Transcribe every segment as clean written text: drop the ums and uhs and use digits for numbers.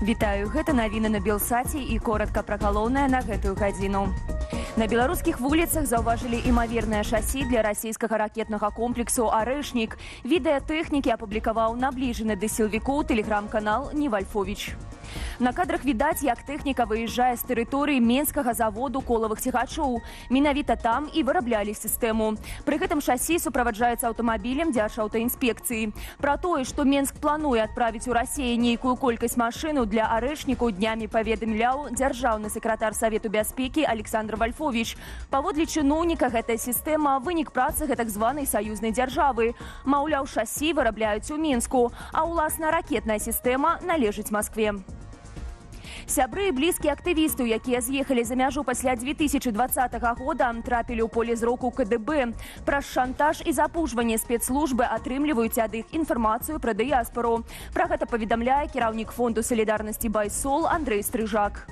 Вітаю, гэта навіны на Белсаце і коротка пра галоўнае на гэтую гадзіну. На беларускіх вуліцах заўважылі імавернае шасі для расійскага ракетнага комплексу «Арэшнік». Відэатэхнікі апублікаваў набліжаны да сілавікоў тэлеграм-канал «Невальфовіч». На кадрах відаць, як тэхніка выязджае з тэрыторыі менскага заводу колавых цягачоў. Менавіта там і выраблялі сістэму. Пры гэтым шасі суправаджаецца аўтамабілем дзяржаўтаінспекцыі. Пра тое, што Менск плануе адправіць у Расію нейкую колькасць машыну для «Арэшніку», днямі паведамляў дзяржаўны сакратар Савету бяспекі Александр Вальфовіч. Паводле чыноўніка, гэтая сістэма – вынік працы гэтак званай саюзнай дзяржавы. Маўляў, шасі вырабляюць у Мінску, а ўласна ракетная сістэма належыць Маскве. Сябры і блізкія актывістаў, якія з'ехалі за мяжу пасля 2020 года, трапілі ў поле зроку КДБ. Праз шантаж і запужванне спецслужбы атрымліваюць ад іх інфармацыю пра дыяспару. Пра гэта паведамляе кіраўнік фонду салідарнасці «Байсол» Андрэй Стрыжак.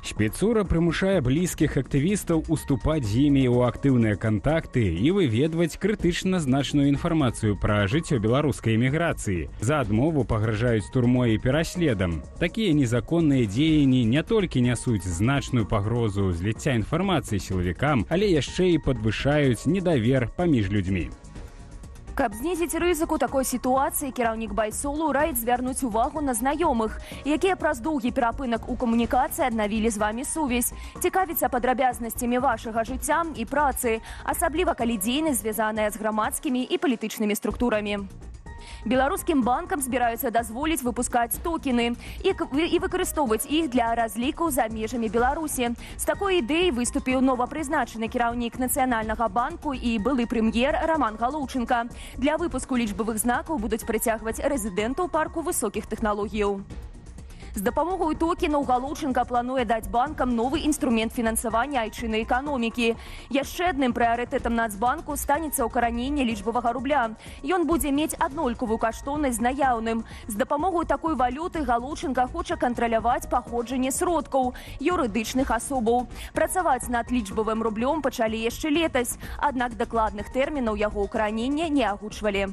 Спецура прымушае блізкіх актывістаў уступаць з імі ў актыўныя кантакты і выведваць крытычна значную інфармацыю пра жыццё беларускай эміграцыі. За адмову пагражаюць турмой і пераследам. Такія незаконныя дзеянні не толькі нясуць значную пагрозу зліцця інфармацыі сілавікам, але яшчэ і падвышаюць недавер паміж людзьмі. Каб знізіць рызыку такой сітуацыі, кіраўнік «Байсолу» раіць звярнуць увагу на знаёмых, якія праз доўгі перапынак у камунікацыі аднавілі з вамі сувязь. Цікавіцца падрабязнасцямі вашага жыцця і працы, асабліва калі дзейнасць звязаная з грамадскімі і палітычнымі структурамі. Беларускім банкам збіраюцца дазволіць выпускаць токены і выкарыстоўваць іх для разлікаў за межамі Беларусі. З такой ідэяй выступіў новапрызначаны кіраўнік Нацыянальнага банку і былы прэм'ер Роман Галоўчынка. Для выпуску лічбавых знакаў будуць прыцягваць рэзідэнтаў парку высокіх тэхналогіяў. З дапамогай токенаў Галоўчынка плануе даць банкам новы інструмент фінансавання айчыннай эканомікі. Яшчэ адным прыярытэтам Нацбанку станецца ўкараненне лічбавага рубля. Ён будзе мець аднолькавую каштоўнасць з наяўным. З дапамогай такой валюты Галоўчынка хоча кантраляваць паходжанне сродкаў юрыдычных асобаў. Працаваць над лічбавым рублём пачалі яшчэ летась, аднак дакладных тэрмінаў яго ўкаранення не агучвалі.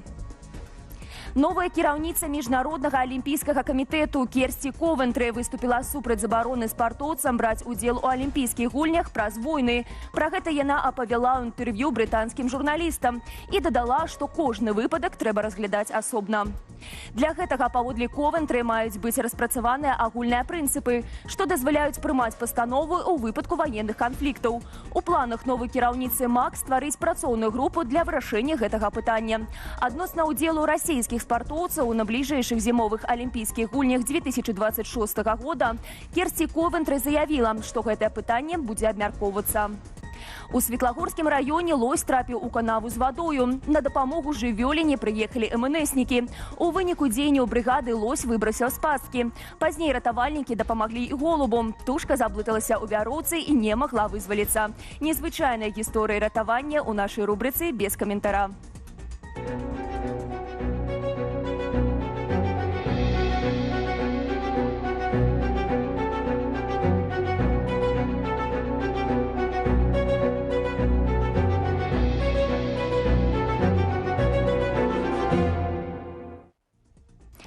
Новая кіраўніца міжнароднага алімпійскага камітэту Керсці Ковентры выступіла супраць забароны спартоўцам браць удзел у алімпійскіх гульнях праз войны. Пра гэта яна апавяла ў інтэрв'ю брытанскім журналістам і дадала, што кожны выпадак трэба разглядаць асобна. Для гэтага, паводле Ковентры, маюць быць распрацаваныя агульныя прынцыпы, што дазваляюць прымаць пастановы ў выпадку ваенных канфліктаў. У планах новай кіраўніцы МАК стварыць працоўную групу для вырашэння гэтага пытання. Адносна ўдзелу расійскіх спартоўцаў на бліжэйшых зімовых алімпійскіх гульнях 2026 года Керсці Ковентры заявіла, што гэтае пытанне будзе абмяркоўвацца. У Светлагорскім раёне лось трапіў у канаву з вадою. На дапамогу жывёліне прыехалі МНСнікі. У выніку дзеянняў брыгады лось выбрасіў з пасткі. Пазней ратавальнікі дапамаглі і голубу. Птушка заблыталася ў вяроўцы і не магла вызваліцца. Незвычайная гісторыя ратавання ў нашай рубрыцы без каментара.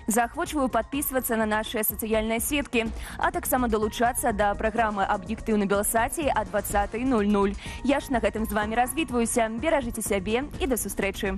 Заахвочваю падпісвацца на нашыя сацыяльныя сеткі, а таксама далучацца да праграмы «Аб'ектыў на Белсаце» а 20:00. Я ж на гэтым з вамі развітваюся. Беражыце сябе і да сустрэчы.